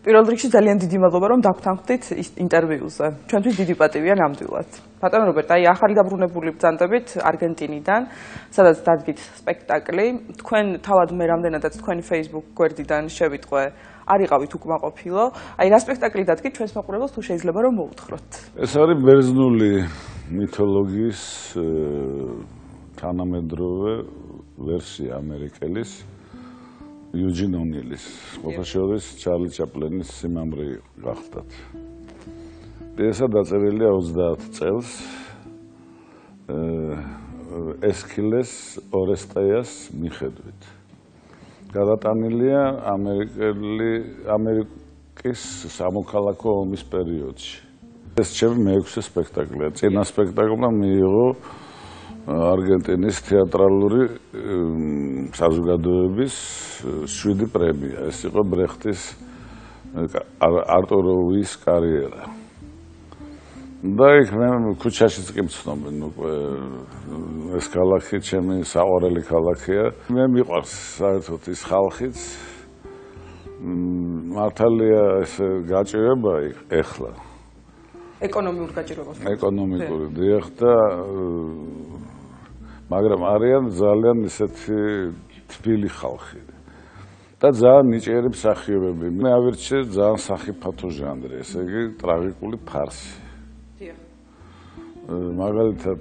პირველ რიგში ძალიან დიდი მადლობა რომ დაგვრთანხმდით ინტერვიუზე. ჩვენთვის დიდი პატივია ნამდვილად. ბატონო რობერტ, აი ახალი დაბრუნებული ბრძანდებით არგენტინიდან, სადაც დადგით სპექტაკლი. თქვენ თავად მე რამდენადაც თქვენი Facebook გვერდიდან შევიტყვე, არ იყავით უკმაყოფილო. აი რა სპექტაკლი დადგით ჩვენს მაყურებელს თუ შეიძლება რომ მოუთხროთ. ეს არის ბერძნული მითოლოგიის თანამედროვე ვერსია ამერიკელის იუჯინ ონილის, ყოველშეურის ჩარლი ჩაპლინის სიმამრი გახდათ. პიესა დაწერილია 30 წელს ესქილეს ორესტეას მიხედვით. გადატანილია ამერიკის სამოქალაქო ომის პერიოდში. ეს ჩემი მეექვსე სპექტაკლია. წინა სპექტაკლმა მიიღო არგენტინის თეატრალური საზოგადოების 7 პრემია. ეს იყო ბრეხტის არტურ როუის კარიერა. და იქ მე ქუჩაშიც კი მცნობენ უკვე ეს ქალაქი ჩემი საყვარელი ქალაქია. მე მიყვარს საერთოდ ის ხალხიც. მართალია ეს გაჭირება ეხლა. ეკონომიურ გაჭირებას. ეკონომიკური დიახ და მაგრამ არიან ძალიან ისეთი თბილი ხალხი და ძალიან ნიჭიერი მსახიობები. მე ავირჩიე ძალიან სახიფათო ჟანრი, ესე იგი ტრაგიკული ფარსი. დიახ. მაგალითად,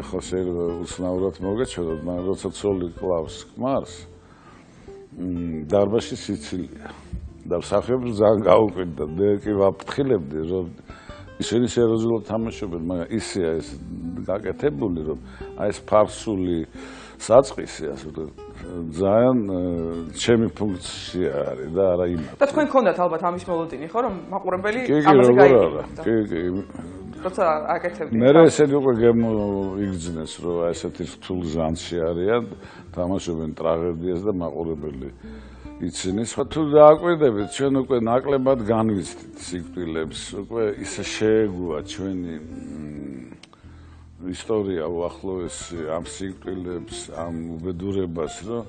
ახლა შეიძლება უცნაურად მოგეჩვენოთ, მაგრამ როცა ცოლი კლავს ქმარს, დარბაზში სიცილია და მსახიობი ძალიან გაუკვირდა. მე კი ვაფრთხილებდი, რომ ისინი სერიოზულად თამაშობენ, მაგრამ ისეა ეს გაკეთებული, რომ აი ეს ფარსული საწყისი, ასე ვთქვათ, ძალიან ჩემი ფუნქცია არის და არა იმათ. და თქვენ გქონდათ ალბათ ამის მოლოდინი, ხო, რომ მაყურებელი ამაზე გაიგებდა. კი. როცა აკეთებდნენ. მე ესენი უკვე იგრძნეს, რომ ესეთი რთულ ჟანრში არიან, თამაშობენ ტრაგედიას და მაყურებელი იცინეს, ხო თუ დააკვირდებით, ჩვენ უკვე ნაკლებად განვიცდით სიკვდილებს, უკვე ისე შეეგუა ჩვენი ისტორია უახლოესი ამ სიკვდილებს, ამ უბედურებას, რომ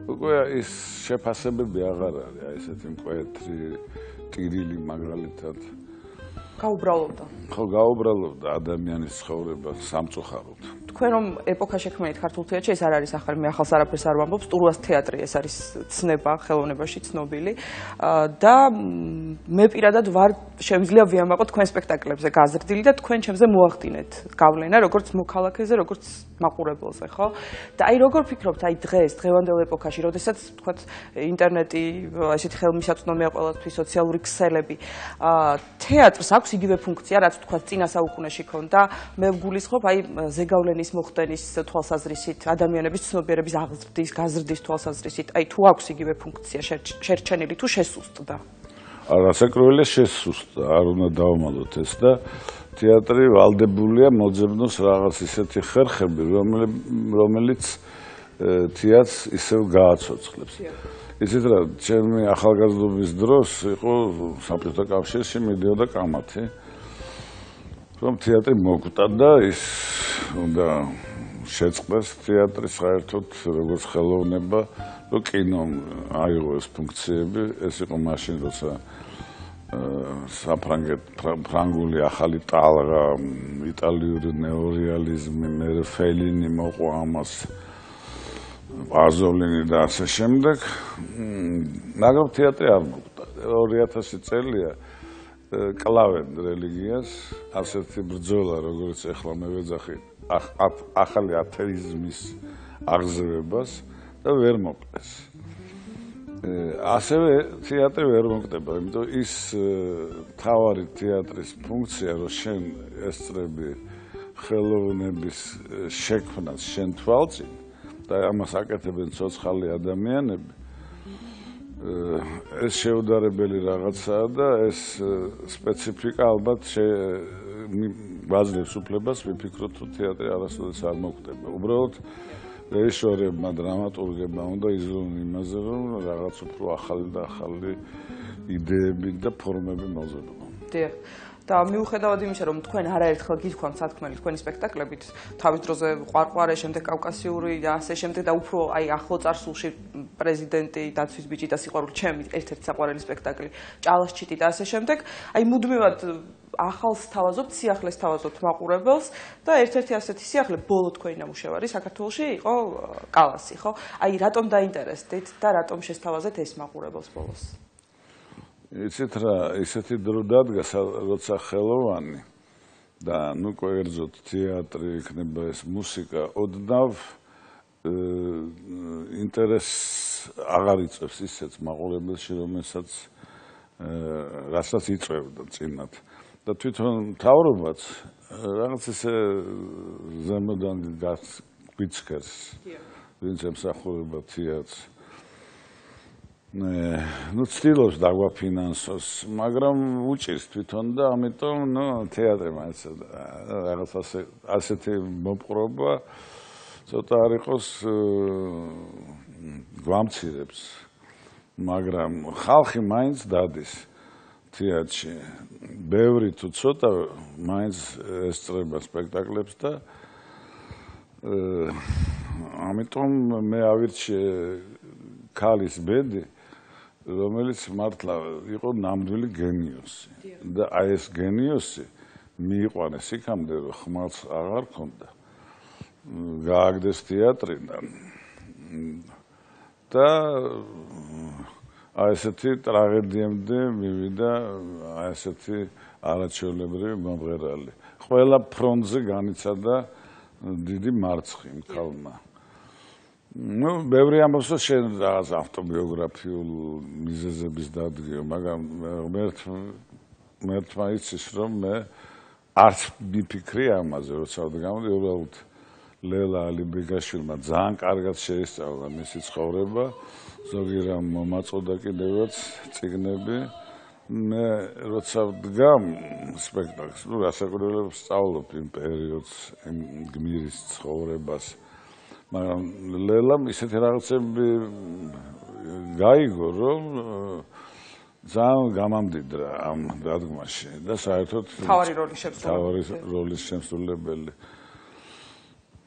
უკვე ის შეფასებები აღარ არის, აი ესეთი მკვეთრი ტირილი მაგალითად. გაუბრალოვდა. ხო, გაუბრალოვდა ადამიანის ცხოვრება სამწუხაროდ. თქვენ რომ ეპოქა შექმნით ქართულ თეატრში, ეს არ არის ახალი, მე ახალს არაფერს არ ვამბობ, სტურუას თეატრი ეს არის ცნება ხელოვნებაში ცნობილი და მე პირადად ვარ შემიძლია ვიამაყო თქვენ სპექტაკლებზე გაზრდილი და თქვენ ჩემზე მოახდინეთ გავლენა როგორც მოქალაქეზე, როგორც მაყურებელზე, ხო? და აი როგორ ფიქრობთ, აი დღეს, დღევანდელ ეპოქაში, როდესაც თქვათ ინტერნეტი, ესეთი ხელმისაწვდომია ყველასთვის, სოციალური ქსელები, თეატრს აქვს იგივე ფუნქცია, რაც თქვათ წინა საუკუნეში ქონდა, მე ვგულისხმობ აი ზეგავლენის მოხდენის თვალსაზრისით, ადამიანების ცნობიერების აღზრდის, გაზრდის თვალსაზრისით, აი თუ აქვს იგივე ფუნქცია შერჩენილი თუ შესუსტდა. რასაკროველია შესუსტდა, არ უნდა დავამალოთ ეს და თეატრი ვალდებულია მოძებნოს რაღაც ისეთი ხერხები, რომელიც თეატრს ისევ გააცოცხლებს. იცით რა, ჩემი ახალგაზრდობის დროს იყო საბჭოთა კავშირში მიდიოდა კამათი, რომ თეატრი მოკვდა და ის უნდა შეწყდეს თეატრი საერთოდ როგორც ხელოვნება, რომ კინომ აიღო ეს ფუნქციები, ეს იყო მაშინ, როცა ფრანგული ახალი ტალღა, იტალიური ნეორეალიზმი, მე ფელინი მოყვა ამას, პაზოლინი და ასე შემდეგ, მაგრამ თეატრი არ მოკვდა. 2000 წელია კლავენ რელიგიას, ასეთი ბრძოლა, როგორც ახლა მე ვეძახი, ახალი ათეიზმის აღზევებას და ვერ მოკვდეს. ასევე თეატრი ვერ მოკვდება, იმიტომ ის თავარი თეატრის ფუნქცია, რომ შენ ესწრები ხელოვნების შექმნას შენ თვალწინ და ამას აკეთებენ ცოცხალი ადამიანები, ეს შეუდარებელი რაღაცაა და ეს სპეციფიკა ალბათ გვაძლევს უფლებას ვიფიქროთ, რომ თეატრი არასოდეს არ მოკვდება. უბრალოდ რეჟისორებმა, დრამატურგებმა უნდა იზრუნონ იმაზე, რომ რაღაც უფრო ახალი და ახალი იდეები და ფორმები მოძებნონ. დიახ. და მიუხედავად იმისა, რომ თქვენ არაერთხელ გითქვამთ სათქმელი თქვენი სპექტაკლებით, თავის დროზე ყვარყვარე, შემდეგ კავკასიური და ასე შემდეგ და უფრო ახლო წარსულში პრეზიდენტი, დაცვის ბიჭი და სიყვარული ჩემი ერთ-ერთი საყვარელი სპექტაკლი, ჭალაშჩიტი და ასე შემდეგ, მუდმივად ახალს თავაზობთ, სიახლეს თავაზობთ მაყურებელს და ერთ-ერთი ასეთი სიახლე ბოლო თქვენი ნამუშევარი საქართველოში იყო კალასი, ხო? რატომ დაინტერესდით და რატომ შესთავაზეთ ეს მაყურებელს ბოლოს? იცით რა, ისეთი დრო დადგა, როცა ხელოვანი და ნუ კერძოდ თეატრი იქნება ეს მუსიკა, ოდნავ ინტერესს აღარ იწევს ისეც მაყურებელში, რასაც იწევდა წინათ. და თვითონ მთავრობაც რაღაც ისე ზემოდან გვიცხეს, ვინც ემსახურება თეატრს. ნუ ცდილობს დაგვაფინანსოს, მაგრამ უჭირს თვითონ და ამიტომ თეატრი მაინც რაღაც ასეთი მოპყრობა ცოტა არ იყოს გვამცირებს, მაგრამ ხალხი მაინც დადის თეატრში. ბევრი თუ ცოტა მაინც ესწრება სპექტაკლებს და ამიტომ მე ავირჩიე ქალის ბედი, რომელიც მართლა იყო ნამდვილი გენიოსი და ეს გენიოსი მიიყვანეს იქამდე, რომ ხმალს აღარ ქონდა. გააგდეს თეატრიდან და ესეთი ტრაგედიამდე მივიდა ესეთი არაჩვეულებრივი მომღერალი. ყველა ფრონტზე განიცადა დიდი მარცხი იმ ქალმა. ბევრი ამბობს, რომ შენ რაღაც ავტობიოგრაფიულ მიზეზების დადგიო, მაგრამ მერტმა იცის, რომ მე არც მიფიქრი ამაზე, როცა ვდგამდი, უბრალოდ ლელა ალიბეგაშვილმა ძალიან კარგად შეისწავლა მისი ცხოვრება, ზოგი რამ მომაწოდა კიდევაც წიგნები. მე როცა ვდგამ სპექტაკლს, რასაკვირველად ვსწავლობ იმ პერიოდს, იმ გმირის ცხოვრებას. მაგრამ ლელამ ისეთი რაღაცები გაიგო, რომ ძალიან გამამდიდრა ამ დადგმაში და საერთოდ თავარი როლის შემსრულებელი.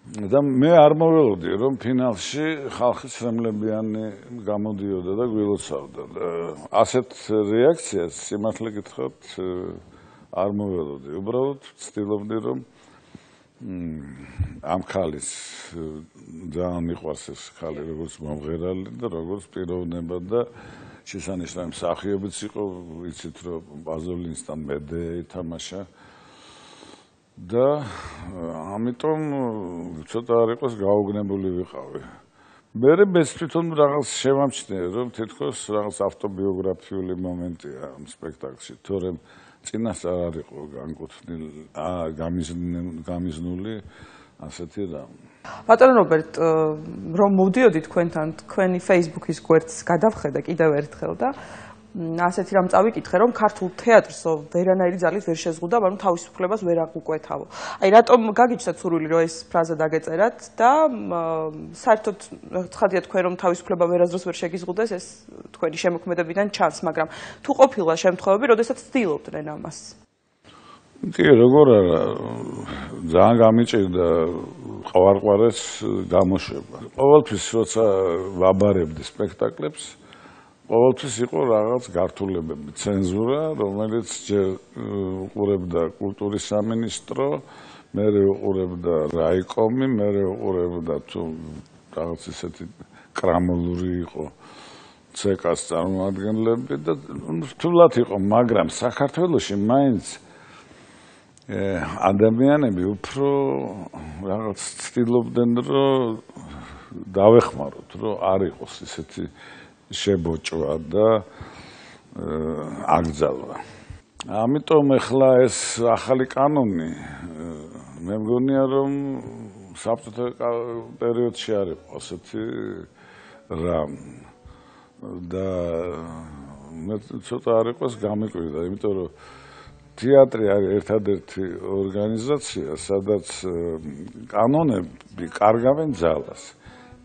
და მე არ მოველოდი, რომ ფინალში ხალხი სრემლებიანი გამოდიოდა და გვილოცავდა. ასეთ რეაქციას, სიმართლე გითხრათ, არ მოველოდი. უბრალოდ ვცდილობდი, რომ ამ ხალის ძალიან მიყვარს ეს ხალი, როგორც მომღერალი და როგორც პიროვნება და შესანიშნავი მსახიობიც იყო, ვიცით, რომ პაზოლინსთან მედე ითამაშა. და ამიტომ ცოტა არ იყოს გაუგნებული ვიყავი. მე მეც თვითონ რაღაც შევამჩნიე, რომ თითქოს რაღაც ავტობიოგრაფიული მომენტია ამ სპექტაკლში, თორემ წინასწარ არ იყო გამიზნული ასეთი რამ. ბატონო რობერტ, რომ მოვდიოდი თქვენთან, თქვენი Facebook-ის გვერდს გადავხედე კიდევ ერთხელ და ასეთი რამ წავიკითხე, რომ ქართულ თეატრს ვერანაირი ძალით ვერ შეზღუდა, მაგრამ თავისუფლებას ვერ აღუკვეთავო. რატომ გაგიჩნდათ სურვილი, რომ ეს ფრაზა დაგეწერათ და საერთოდ ცხადია თქვენ, რომ თავისუფლება ვერასდროს ვერ შეგიზღუდეს, ეს თქვენი შემოქმედებიდან ჩანს, მაგრამ თუ ყოფილა შემთხვევები, როდესაც ცდილობდნენ ამას? კი, როგორ არა, ძალიან გამიჭირდა ყვარყვარეს გამოშვება. ყოველთვის როცა ვაბარებდი სპექტაკლებს, ყოველთვის იყო რაღაც გართულებები, ცენზურა, რომელიც ჯერ უყურებდა კულტურის სამინისტრო, მერე უყურებდა რაიკომი, მერე უყურებდა თუ რაღაც ისეთი კრამოლური იყო ცეკას წარმომადგენლები და რთულად იყო, მაგრამ საქართველოში მაინც ადამიანები უფრო რაღაც ცდილობდნენ, რომ დავეხმაროთ, რომ არ იყოს ისეთი შებოჭვა და აკრძალვა. ამიტომ ახლა ეს ახალი კანონი მე მგონია, რომ საბჭოთა პერიოდში არ იყო ასეთი რამ და მე ცოტა არ იყოს გამიკვირდა, იმიტომ რომ თეატრი არის ერთადერთი ორგანიზაცია, სადაც კანონები კარგავენ ძალას.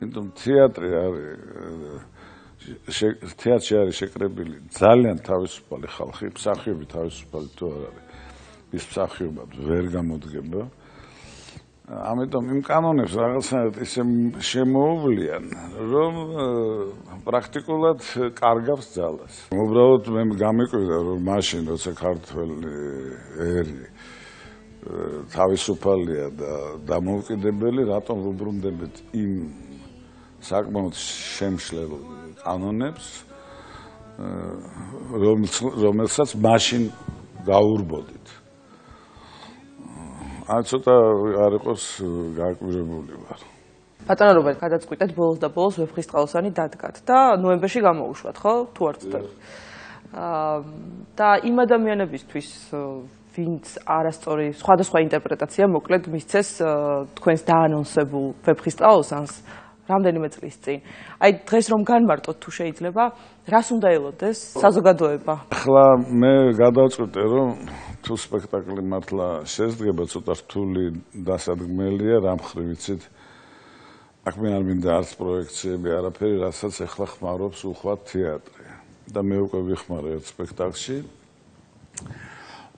იმიტომ თეატრი თეატრში არის შეკრებილი ძალიან თავისუფალი ხალხი, მსახიობი თავისუფალი თუ არ არის. ის მსახიობად ვერ გამოდგება. ამიტომ იმ კანონებს რაღაცნაირად ისე შემოუვლიან, რომ პრაქტიკულად კარგავს ძალას. უბრალოდ მე გამიკვირდა, რომ მაშინ როცა ქართველი ერი თავისუფალია და დამოუკიდებელი, რატომ ვუბრუნდებით იმ საკმაოდ შემშლელ კანონებს, რომელსაც მაშინ გაურბოდით. ცოტა არ იყოს გაკვირვებული ვარ. ბატონო რობერტ, გადაწყვიტეთ ბოლოს და ბოლოს ვეფხისტყაოსანი დადგათ და ნოემბერში გამოუშვათ, ხო? თუ არ ვცდები. და იმ ადამიანებისთვის, ვინც არასწორი სხვადასხვა ინტერპრეტაცია მოკლედ მისცეს თქვენს დაანონსებულ ვეფხისტყაოსანს რამდენიმე წლის წინ. აი დღეს რომ განმარტოთ თუ შეიძლება, რას უნდა ელოდეს საზოგადოება? ახლა მე გადავწყვიტე, რომ თუ სპექტაკლი მართლა შესდგება, ცოტა რთული დასადგმელია, რა მხრივ ვიცით. აქ მე არ მინდა არც პროექციები, არაფერი, რასაც ახლა ხმარობს უხვად თეატრი. და მე უკვე ვიხმარე ერთ სპექტაკლში.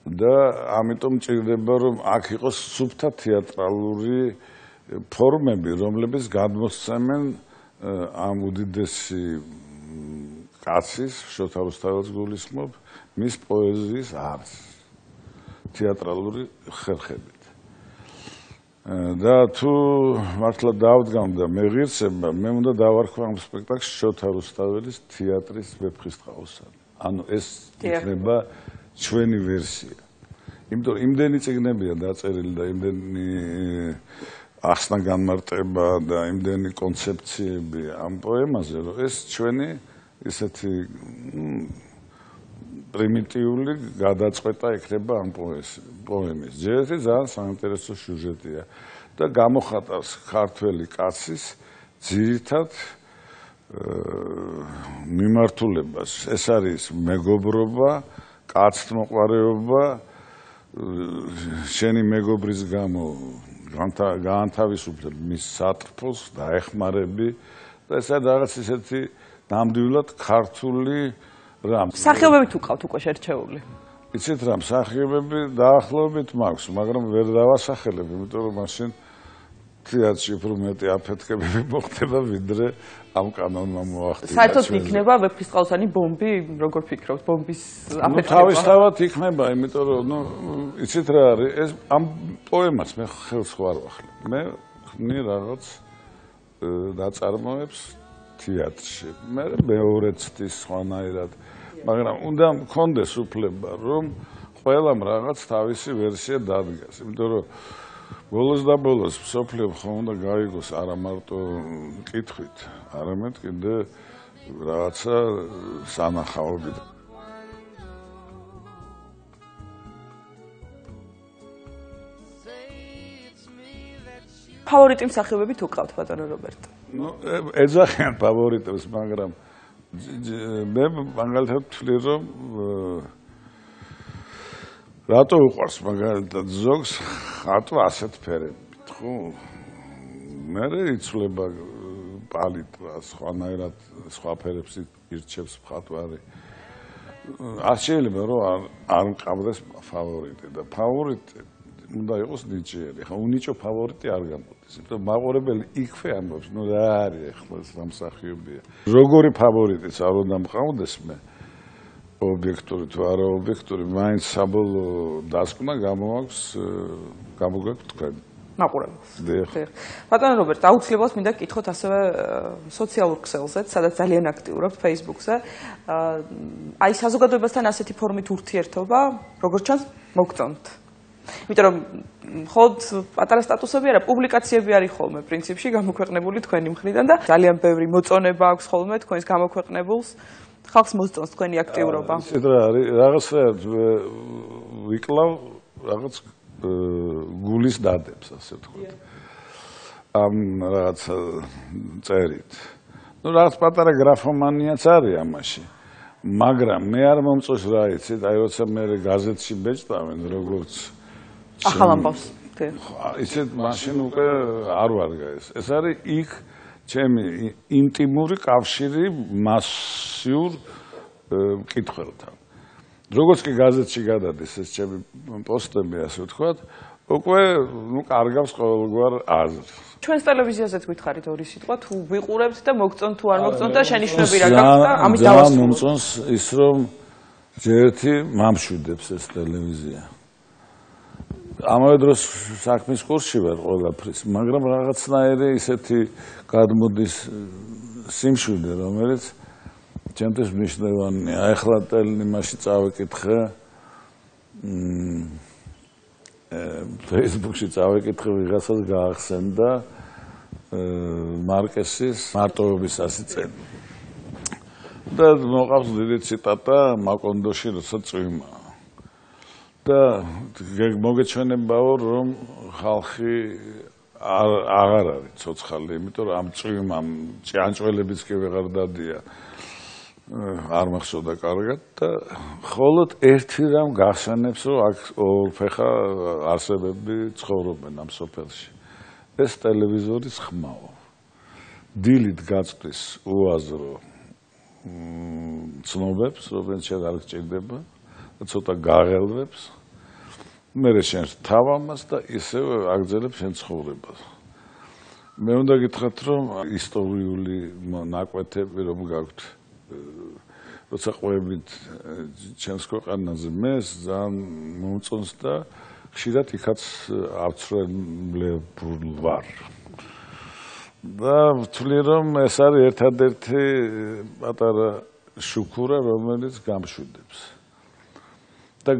და ამიტომ ჭირდება, რომ აქ იყოს სუფთა თეატრალური ფორმები, რომლებიც გადმოსცემენ ამ უდიდესი კაცის, შოთა რუსთაველს გულისხმობ, მის პოეზიის არსს თეატრალური ხერხებით. და თუ მართლა დავდგამ და მე ღირსება, მე უნდა დავარქვა ამ სპექტაკლს შოთა რუსთაველის თეატრის ვეფხისტყაოსანი. ანუ ეს იქნება ჩვენი ვერსია. იმიტომ რომ იმდენი წიგნებია დაწერილი და იმდენი ახსნა განმარტება და იმდენი კონცეფციები ამ პოემაზე, რომ ეს ჩვენი ისეთი პრიმიტიული გადაწყვეტა იქნება ამ პოემის. ჯერეთი ძალიან საინტერესო სიუჟეტია და გამოხატავს ქართველი კაცის ძირითად მიმართულებას. ეს არის მეგობრობა, კაცთმოყვარეობა, შენი მეგობრის გამო გაანთავისუფლებ მის სატრფოს, დაეხმარები და ეს არის რაღაც ისეთი ნამდვილად ქართული რამ. სახეობებით უყავთ უკვე შერჩეული. იცით რა, მსახიობები დაახლოებით მაქვს, მაგრამ ვერ დავასახელებ, იმიტომ რომ მაშინ თეატრში უფრო მეტი აფეთქებები მოხდება, ვიდრე ამ კანონმა მოახდინა. საერთოდ იქნება ვეფხისტყაოსანი ბომბი, როგორ ფიქრობთ, ბომბის აფეთქება? თავისთავად იქნება, იმიტომ რომ იცით რა არის, ეს ამ პოემას მე ხელს ვარ ვახლებ. მე ხნი რაღაც ნაწარმოებს თეატრში. მე მეორეც ის სხვანაირად, მაგრამ უნდა მქონდეს უფლება, რომ ყველამ რაღაც თავისი ვერსია დადგას, იმიტომ რომ ბოლოს და ბოლოს მსოფლიო ხომ უნდა გაიგოს არა მარტო კითხვით, არამედ კიდე რაღაცა სანახაობით. ფავორიტი მსახიობები თუ ყავთ ბატონო რობერტ? ეძახიან ფავორიტებს, მაგრამ მე მაგალითად ვთვლი, რომ რატო უყვარს მაგალითად ზოგს ხატვა ასეთ ფერებით, ხო? მე იცვლება პალიტრა, სხვანაირად სხვა ფერებს ირჩევს მხატვარი. არ შეიძლება რომ არ მყავდეს ფავორიტი და ფავორიტი უნდა იყოს ნიჭიერი. ხა უნიჭო ფავორიტი არ გამოდის. იმიტომ მაყურებელი იქვე ამბობს, ნუ რა არის ახლა ეს სამსახიობია. როგორი ფავორიტიც არ უნდა მყავდეს მე ობიექტური თუ არა ობიექტური, მაინც საბოლოო დასკვნა გამოგაქვთ თქვენ. მაყურებელს. ბატონო რობერტ, აუცილებლად მინდა გკითხოთ ასევე სოციალურ ქსელზე, სადაც ძალიან აქტიურობთ Facebook-ზე. აი საზოგადოებასთან ასეთი ფორმით ურთიერთობა, როგორც ჩანს, მოგწონთ. იმიტომ რომ ხოდ პატარა სტატუსები არა, პუბლიკაციები არის ხოლმე პრინციპში გამოქვეყნებული თქვენი მხრიდან და ძალიან ბევრი მოწონება აქვს ხოლმე თქვენს გამოქვეყნებულს. ხალხს მოსწონს თქვენი აქტიურობა. ისეთ რა არის, რაღაცა ვიკლავ რაღაც გულის დადებს, ასე ვთქვათ. ამ რაღაც წერით. ნუ რაღაც პატარა გრაფომანიაც არის ამაში. მაგრამ მე არ მომწონს რა იცით, აი როცა მე გაზეთში ბეჭდავენ როგორც ახალ ამბავს. ისეთ მაშინ უკვე არ ვარ ეს. ეს არის იქ ჩემი ინტიმური კავშირი მასიურ მკითხველთან. როგორც კი გაზეთში გადადის ეს ჩემი პოსტები, ასე ვთქვათ, უკვე კარგავს ყოველგვარ აზრს. ჩვენს ტელევიზიაზეც გითხარით ორი სიტყვა, თუ ვიყურებთ და მოგწონთ თუ არ მოგწონთ და შენიშვნები რა გაქვს და ამით დავასრულოთ. ძალიან მომწონს ის, რომ ჯერეთი მამშვიდებს ეს ტელევიზია. ამავე დროს საქმის კურსში ვარ ყველაფრის, მაგრამ რაღაცნაირი ისეთი გადმოდის სიმშვიდე, რომელიც ჩემთვის მნიშვნელოვანია. ახლა ტელემაში წავიკითხე, Facebook-ში წავიკითხე, ვიღაცას გაახსენდა მარკესის მარტოობის 100 წელი. და მოყავს დიდი ციტატა მაკონდოში, როცა წვიმა. და მოგეჩვენებაო, რომ ხალხი აღარ არის ცოცხალი, იმიტომ რომ ამ წვიმამ ჭიანჭველებიც კი ვეღარ დადიან. არ მახსოვდა კარგად და მხოლოდ ერთი რამ გახსენებს, რომ აქ ორფეხა არსებები ცხოვრობენ ამ სოფელში. ეს ტელევიზორის ხმაო. დილით გაწვდის უაზრო ცნობებს, რომელიც შენ არ გჭირდება და ცოტა გაღელვებს. მერე შენს თავამას და ისევ აგრძელებს შენ ცხოვრებას. მე უნდა გითხრათ, რომ ისტორიული ნაკვეთები რომ გაქვთ, როცა ყვებით ჩემს ქვეყანაზე, მე ძალიან მომწონს და ხშირად იქაც ავცრემლებულ ვარ. და ვთვლი, რომ ეს არის ერთადერთი პატარა შუქურა, რომელიც გამშვიდებს. და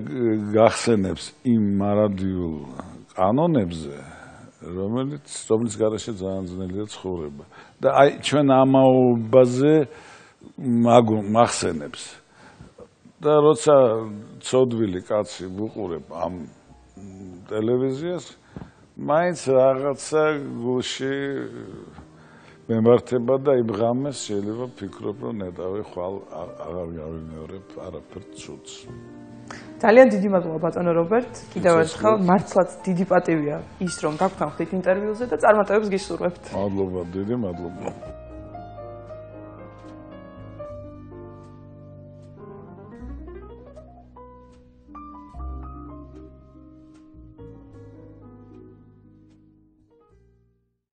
გახსენებს იმ მარადიულ კანონებზე, რომელიც გარშე ძალიან ძნელია ცხოვრება. და აი ჩვენ ამაობაზე მახსენებს. და როცა ცოდვილი კაცი ვუყურებ ამ ტელევიზიას, მაინც რაღაცა გულში მემართება და იმ ღამეს შეიძლება ვფიქრობ, რომ ნეტავი ხვალ აღარ გავიმეორებ არაფერთ ცუდს. ძალიან დიდი მადლობა ბატონო რობერტ, კიდევ ერთხელ მართლაც დიდი პატივია ის, რომ გაგვთანხმდით ინტერვიუზე და წარმატებებს გისურვებთ. მადლობა, დიდი მადლობა.